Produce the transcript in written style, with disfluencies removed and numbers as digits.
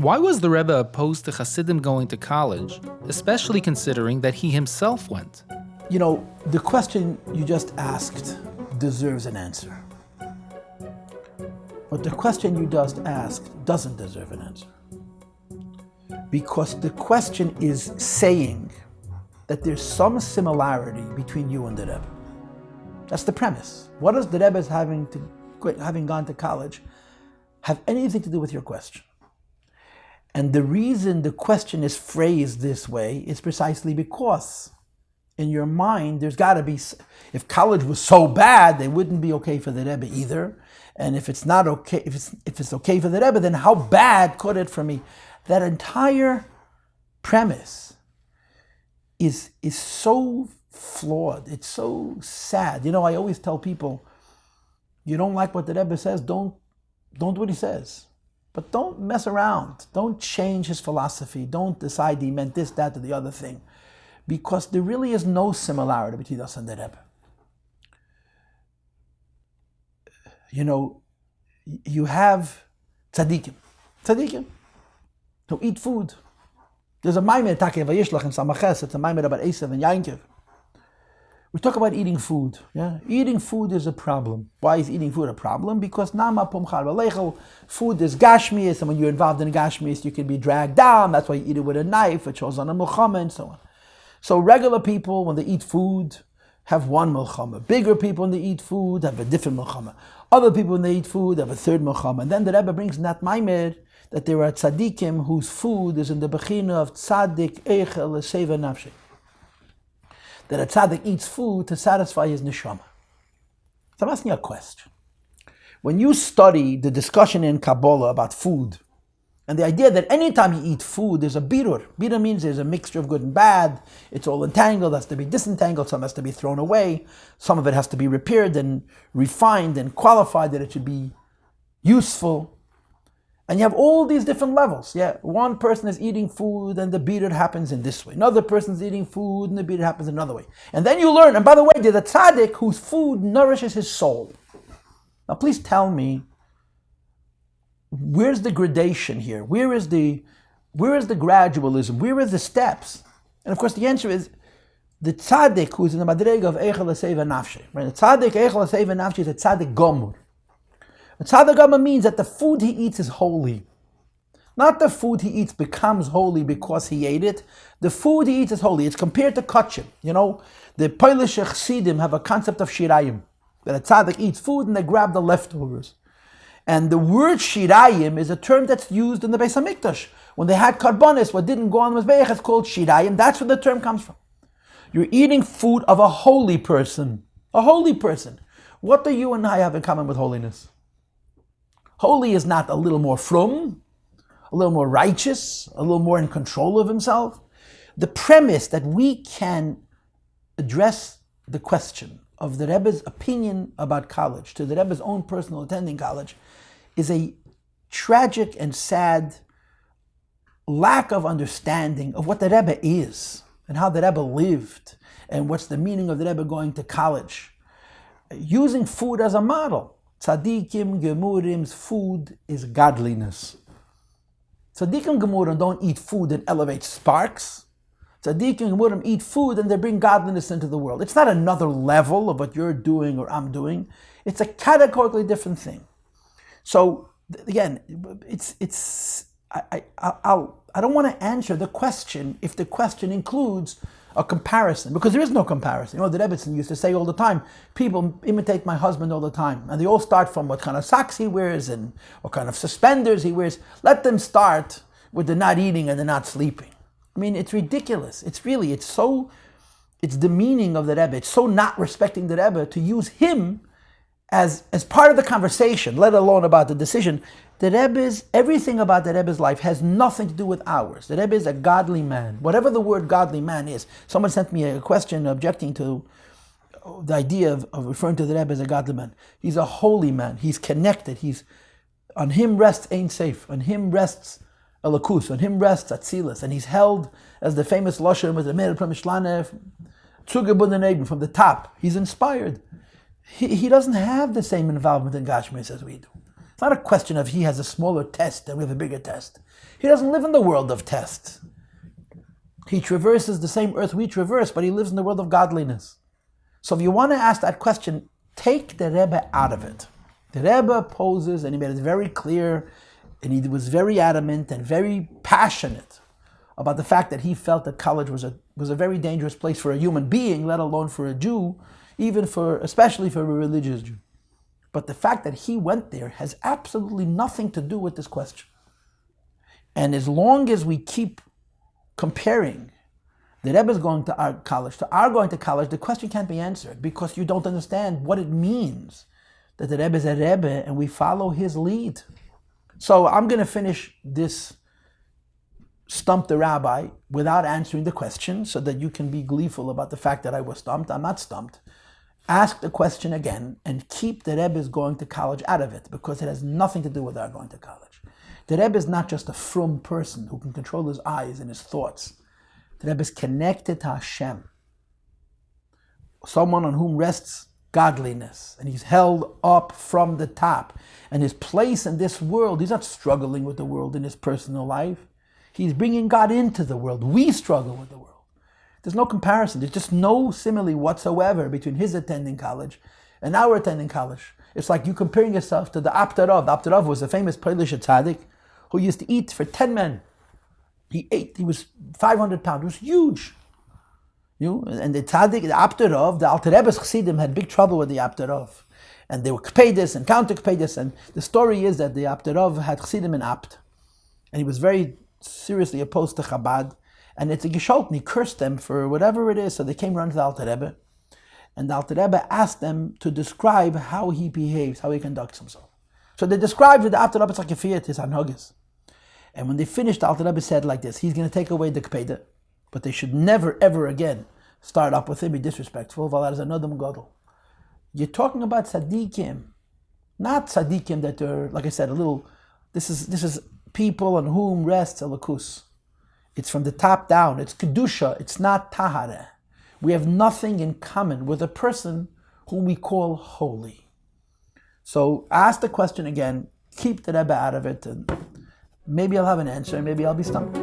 Why was the Rebbe opposed to chassidim going to college, especially considering that he himself went? You know, the question you just asked deserves an answer. But the question you just asked doesn't deserve an answer. Because the question is saying that there's some similarity between you and the Rebbe. That's the premise. What does the Rebbe's having gone to college have anything to do with your question? And the reason the question is phrased this way is precisely because in your mind there's got to be, if college was so bad, they wouldn't be okay for the Rebbe either. And if it's not okay, if it's okay for the Rebbe, then how bad could it for me? That entire premise is so flawed. It's so sad. You know, I always tell people, you don't like what the Rebbe says, don't do what he says. But don't mess around. Don't change his philosophy. Don't decide he meant this, that, or the other thing. Because there really is no similarity between us and the Rebbe. You know, you have tzaddikim who eat food. There's a maimed Takei Vayishlach in Samaches. It's a maimed about Esav and Yankov. We talk about eating food. Yeah? Eating food is a problem. Why is eating food a problem? Because nama pumchar v'lechel, food is gashmius, and when you're involved in gashmius, you can be dragged down. That's why you eat it with a knife, it shows on a milchama, and so on. So regular people, when they eat food, have one milchama. Bigger people, when they eat food, have a different milchama. Other people, when they eat food, have a third milchama. And then the Rebbe brings in that maimed that there are tzaddikim whose food is in the bechina of tzaddik eichel l'seva nafshi. That a tzaddik eats food to satisfy his neshama. So I'm asking you a question. When you study the discussion in Kabbalah about food, and the idea that anytime you eat food, there's a birur. Birur means there's a mixture of good and bad. It's all entangled, has to be disentangled, some has to be thrown away. Some of it has to be repaired and refined and qualified that it should be useful. And you have all these different levels. Yeah, one person is eating food and the birur happens in this way. Another person is eating food and the birur happens another way. And then you learn, and by the way, there's a tzaddik whose food nourishes his soul. Now please tell me, where's the gradation here? Where is the gradualism? Where are the steps? And of course the answer is, the tzaddik who is in the madrega of eichel l'seva nafshi. Right? The tzaddik eichel l'seva nafshi is a tzaddik gomur. A tzaddik gomur means that the food he eats is holy. Not the food he eats becomes holy because he ate it. The food he eats is holy. It's compared to kachim. You know, the Polish chassidim have a concept of shirayim. That a tzaddik eats food and they grab the leftovers. And the word shirayim is a term that's used in the Beis HaMikdash. When they had karbonis, what didn't go on the Mizbeach, it's called shirayim. That's where the term comes from. You're eating food of a holy person. A holy person. What do you and I have in common with holiness? Holy is not a little more frum, a little more righteous, a little more in control of himself. The premise that we can address the question of the Rebbe's opinion about college to the Rebbe's own personal attending college is a tragic and sad lack of understanding of what the Rebbe is and how the Rebbe lived and what's the meaning of the Rebbe going to college. Using food as a model. Tzaddikim Gemurim's food is godliness. Tzaddikim Gemurim don't eat food that elevates sparks. Tzaddikim Gemurim eat food and they bring godliness into the world. It's not another level of what you're doing or I'm doing. It's a categorically different thing. So again, I don't want to answer the question if the question includes a comparison, because there is no comparison. You know, the Rebbe used to say all the time, people imitate my husband all the time, and they all start from what kind of socks he wears and what kind of suspenders he wears. Let them start with the not eating and the not sleeping. I mean, it's ridiculous. It's demeaning of the Rebbe. It's so not respecting the Rebbe to use him as part of the conversation, let alone about the decision. Everything about the Rebbe's life has nothing to do with ours. The Rebbe is a godly man. Whatever the word godly man is. Someone sent me a question objecting to the idea of referring to the Rebbe as a godly man. He's a holy man. He's connected. On him rests Ein Seif. On him rests Elokus. On him rests Atzilus. And he's held as the famous Lashon with the Meir Pramishlanef, Zugebundeneben from the top. He's inspired. He doesn't have the same involvement in Gashmis as we do. not a question of he has a smaller test and we have a bigger test. He doesn't live in the world of tests. He traverses the same earth we traverse, but he lives in the world of godliness. So if you want to ask that question, take the Rebbe out of it. The Rebbe poses, and he made it very clear, and he was very adamant and very passionate about the fact that he felt that college was a very dangerous place for a human being, let alone for a Jew, especially for a religious Jew. But the fact that he went there has absolutely nothing to do with this question. And as long as we keep comparing the Rebbe's going to our college to our going to college, the question can't be answered because you don't understand what it means that the Rebbe is a Rebbe and we follow his lead. So I'm going to finish this Stump the Rabbi without answering the question so that you can be gleeful about the fact that I was stumped. I'm not stumped. Ask the question again and keep the Rebbe's going to college out of it because it has nothing to do with our going to college. The Rebbe is not just a frum person who can control his eyes and his thoughts. The Rebbe is connected to Hashem, someone on whom rests godliness, and he's held up from the top. And his place in this world, he's not struggling with the world in his personal life. He's bringing God into the world. We struggle with the world. There's no comparison. There's just no simile whatsoever between his attending college and our attending college. It's like you comparing yourself to the Aptarov. The Aptarov was a famous Polish tzaddik who used to eat for 10 men. He was 500 pounds. It was huge. And the tzaddik, the Aptarov, the Alter Rebbe's chassidim had big trouble with the Aptarov. And they were kpedis and counter kpedis. And the story is that the Aptarov had chassidim in Apt. And he was very seriously opposed to Chabad. And it's a Gesholten, he cursed them for whatever it is. So they came around to the Alter Rebbe. And the Alter Rebbe asked them to describe how he behaves, how he conducts himself. So they described with the Alter Rebbe's Sakifiyat, his Hanhagis. And when they finished, the Alter Rebbe said like this: he's going to take away the Kpeda, but they should never, ever again start up with him, be disrespectful. You're talking about tzaddikim, not tzaddikim that are, like I said, this is people on whom rests Elokus. It's from the top down. It's Kedusha. It's not Tahara. We have nothing in common with a person whom we call holy. So ask the question again, keep the Rebbe out of it, and maybe I'll have an answer, maybe I'll be stumped.